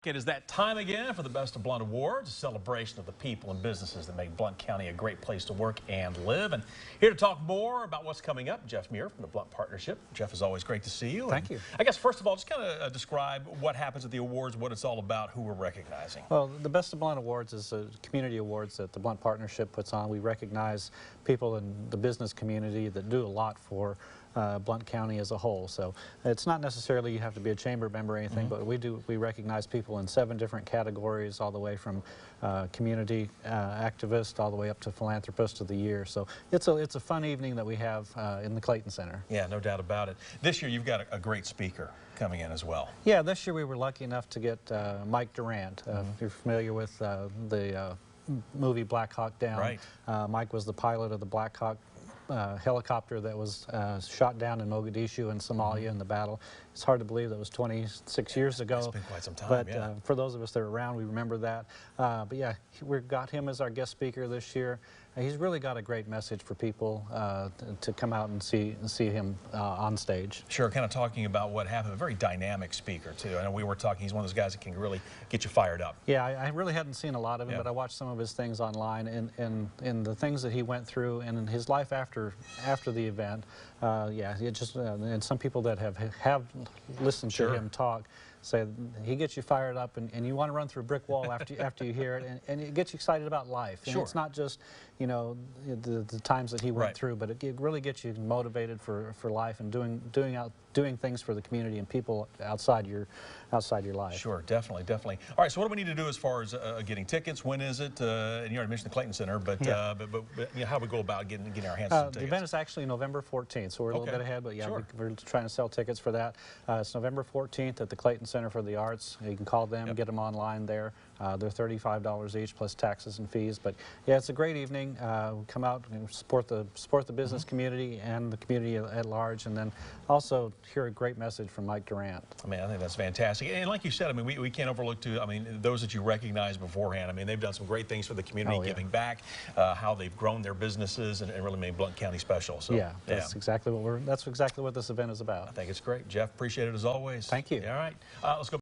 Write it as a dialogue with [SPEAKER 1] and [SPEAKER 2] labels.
[SPEAKER 1] It is that time again for the Best of Blount Awards, a celebration of the people and businesses that make Blount County a great place to work and live. And here to talk more about what's coming up, Jeff Muir from the Blount Partnership. Jeff, is always great to see you.
[SPEAKER 2] Thank you.
[SPEAKER 1] I guess, first of all, just kind of describe what happens at the awards, what it's all about, who we're recognizing.
[SPEAKER 2] Well, the Best of Blount Awards is a community awards that the Blount Partnership puts on. We recognize people in the business community that do a lot for Blount County as a whole. So it's not necessarily you have to be a chamber member or anything, but we recognize people in 7 different categories, all the way from community activist all the way up to philanthropist of the year. So it's a fun evening that we have in the Clayton Center.
[SPEAKER 1] Yeah, no doubt about it. This year you've got a great speaker coming in as well.
[SPEAKER 2] Yeah, this year we were lucky enough to get Mike Durant. If you're familiar with the movie Black Hawk Down,
[SPEAKER 1] right.
[SPEAKER 2] Mike was the pilot of the Black Hawk helicopter that was shot down in Mogadishu in Somalia in the battle. It's hard to believe that was 26 years ago.
[SPEAKER 1] It's been quite some time,
[SPEAKER 2] but
[SPEAKER 1] yeah.
[SPEAKER 2] For those of us that are around, we remember that. But yeah, we've got him as our guest speaker this year. He's really got a great message for people to come out and see him on stage.
[SPEAKER 1] Sure, kind of talking about what happened. A very dynamic speaker, too. I know we were talking, he's one of those guys that can really get you fired up.
[SPEAKER 2] Yeah, I really hadn't seen a lot of him, but I watched some of his things online, and the things that he went through and in his life after the event. Yeah, it just and some people that have listened to him talk say he gets you fired up, and you want to run through a brick wall after you hear it, and it gets you excited about life. And it's not just, you know, the times that he went through, but it really gets you motivated for life and doing things for the community and people outside your life.
[SPEAKER 1] Sure, definitely. All right, so what do we need to do as far as getting tickets? When is it? And you already mentioned the Clayton Center, but, you know, how do we go about getting our hands on tickets?
[SPEAKER 2] The event is actually November 14th, so we're a little bit ahead, but yeah, we're trying to sell tickets for that. It's November 14th at the Clayton Center for the Arts. You can call them, get them online there. They're $35 each plus taxes and fees, but yeah, it's a great evening. Come out and support the business community and the community at large, and then also hear a great message from Mike Durant.
[SPEAKER 1] I mean, I think that's fantastic. And like you said, I mean, we can't overlook those that you recognize beforehand. I mean, they've done some great things for the community, giving back, how they've grown their businesses and really made Blount County special. So
[SPEAKER 2] yeah, that's exactly what this event is about.
[SPEAKER 1] I think it's great. Jeff, appreciate it as always.
[SPEAKER 2] Thank you.
[SPEAKER 1] All right, let's go.